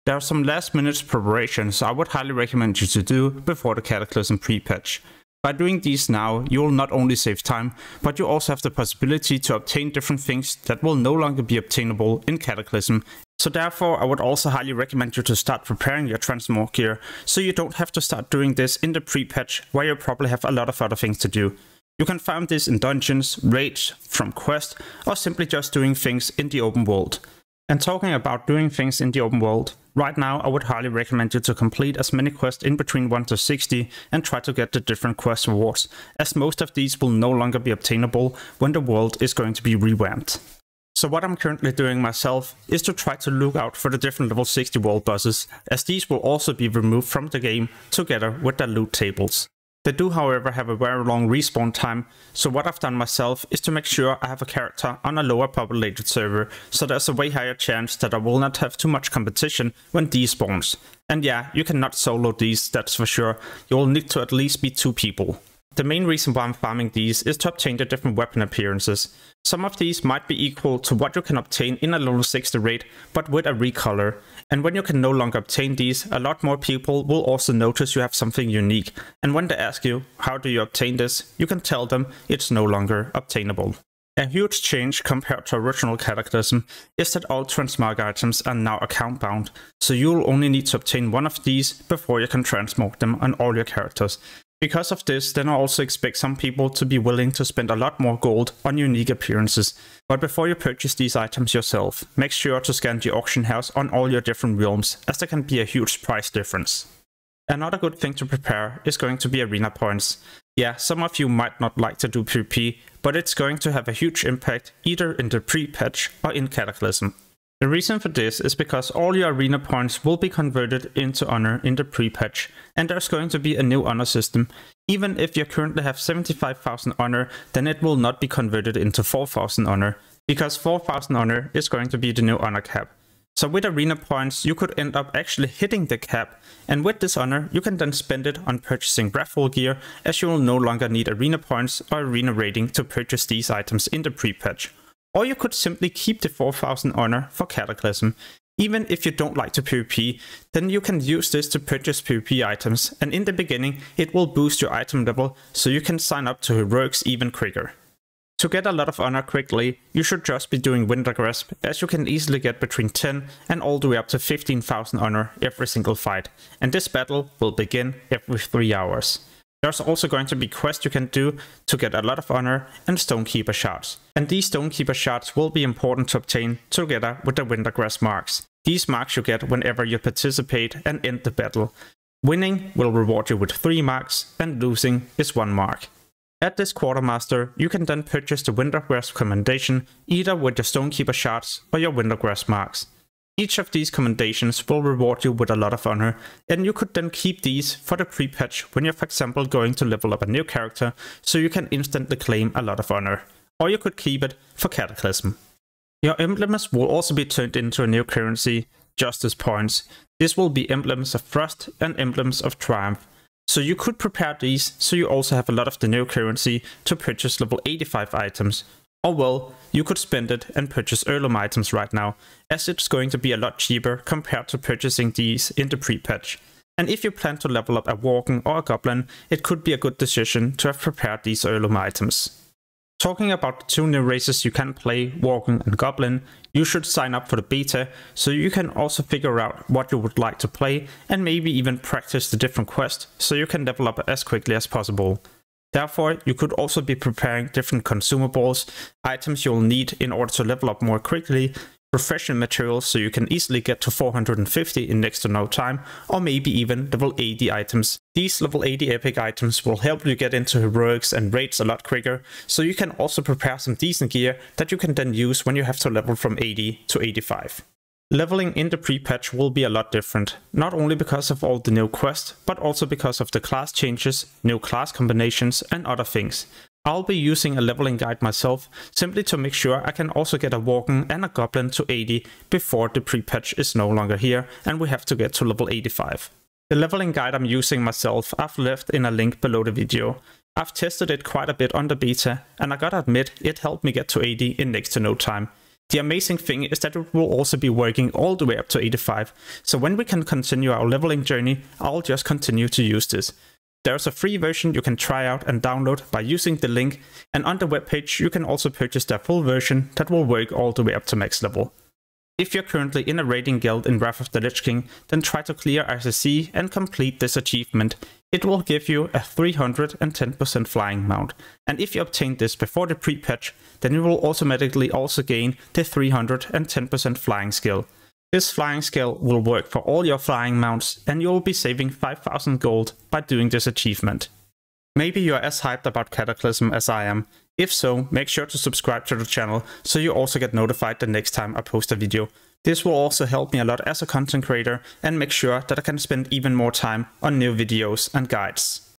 There are some last minute preparations I would highly recommend you to do before the Cataclysm pre-patch. By doing these now, you will not only save time, but you also have the possibility to obtain different things that will no longer be obtainable in Cataclysm. So therefore, I would also highly recommend you to start preparing your transmog gear, so you don't have to start doing this in the pre-patch where you probably have a lot of other things to do. You can farm this in dungeons, raids, from quests, or simply just doing things in the open world. And talking about doing things in the open world, right now I would highly recommend you to complete as many quests in between 1 to 60 and try to get the different quest rewards, as most of these will no longer be obtainable when the world is going to be revamped. So what I'm currently doing myself is to try to look out for the different level 60 world bosses, as these will also be removed from the game together with the loot tables. They do, however, have a very long respawn time, so what I've done myself is to make sure I have a character on a lower populated server, so there's a way higher chance that I will not have too much competition when these spawns. And yeah, you cannot solo these, that's for sure. You will need to at least be 2 people. The main reason why I'm farming these is to obtain the different weapon appearances. Some of these might be equal to what you can obtain in a level 60 raid, but with a recolor. And when you can no longer obtain these, a lot more people will also notice you have something unique. And when they ask you, how do you obtain this, you can tell them it's no longer obtainable. A huge change compared to original Cataclysm is that all transmog items are now account bound, so you'll only need to obtain one of these before you can transmog them on all your characters. Because of this, then I also expect some people to be willing to spend a lot more gold on unique appearances. But before you purchase these items yourself, make sure to scan the auction house on all your different realms, as there can be a huge price difference. Another good thing to prepare is going to be arena points. Yeah, some of you might not like to do PvP, but it's going to have a huge impact either in the pre-patch or in Cataclysm. The reason for this is because all your arena points will be converted into honor in the pre-patch, and there's going to be a new honor system. Even if you currently have 75,000 honor, then it will not be converted into 4,000 honor, because 4,000 honor is going to be the new honor cap. So with arena points, you could end up actually hitting the cap, and with this honor, you can then spend it on purchasing raffle gear, as you will no longer need arena points or arena rating to purchase these items in the pre-patch. Or you could simply keep the 4,000 honor for Cataclysm. Even if you don't like to PvP, then you can use this to purchase PvP items, and in the beginning it will boost your item level so you can sign up to heroics even quicker. To get a lot of honor quickly, you should just be doing Winter Grasp, as you can easily get between 10 and all the way up to 15,000 honor every single fight, and this battle will begin every 3 hours. There's also going to be quests you can do to get a lot of honor and Stonekeeper shards. And these Stonekeeper shards will be important to obtain together with the Wintergrass marks. These marks you get whenever you participate and end the battle. Winning will reward you with 3 marks and losing is 1 mark. At this Quartermaster, you can then purchase the Wintergrass commendation either with your Stonekeeper shards or your Wintergrass marks. Each of these commendations will reward you with a lot of honor, and you could then keep these for the pre-patch when you're for example going to level up a new character, so you can instantly claim a lot of honor. Or you could keep it for Cataclysm. Your emblems will also be turned into a new currency, Justice Points. This will be emblems of Frost and emblems of Triumph. So you could prepare these so you also have a lot of the new currency to purchase level 85 items. Or well, you could spend it and purchase heirloom items right now, as it's going to be a lot cheaper compared to purchasing these in the pre-patch. And if you plan to level up a Worgen or a Goblin, it could be a good decision to have prepared these heirloom items. Talking about the 2 new races you can play, Worgen and Goblin, you should sign up for the beta, so you can also figure out what you would like to play and maybe even practice the different quests, so you can level up as quickly as possible. Therefore, you could also be preparing different consumables, items you'll need in order to level up more quickly, profession materials so you can easily get to 450 in next to no time, or maybe even level 80 items. These level 80 epic items will help you get into heroics and raids a lot quicker, so you can also prepare some decent gear that you can then use when you have to level from 80 to 85. Leveling in the pre-patch will be a lot different, not only because of all the new quests, but also because of the class changes, new class combinations and other things. I'll be using a leveling guide myself, simply to make sure I can also get a Worgen and a Goblin to 80 before the pre-patch is no longer here and we have to get to level 85. The leveling guide I'm using myself I've left in a link below the video. I've tested it quite a bit on the beta, and I gotta admit it helped me get to 80 in next to no time. The amazing thing is that it will also be working all the way up to 85, so when we can continue our leveling journey, I'll just continue to use this. There's a free version you can try out and download by using the link, and on the webpage you can also purchase the full version that will work all the way up to max level. If you're currently in a raiding guild in Wrath of the Lich King, then try to clear RCC and complete this achievement. It will give you a 310% flying mount, and if you obtain this before the pre-patch, then you will automatically also gain the 310% flying skill. This flying skill will work for all your flying mounts, and you will be saving 5000 gold by doing this achievement. Maybe you're as hyped about Cataclysm as I am. If so, make sure to subscribe to the channel so you also get notified the next time I post a video. This will also help me a lot as a content creator and make sure that I can spend even more time on new videos and guides.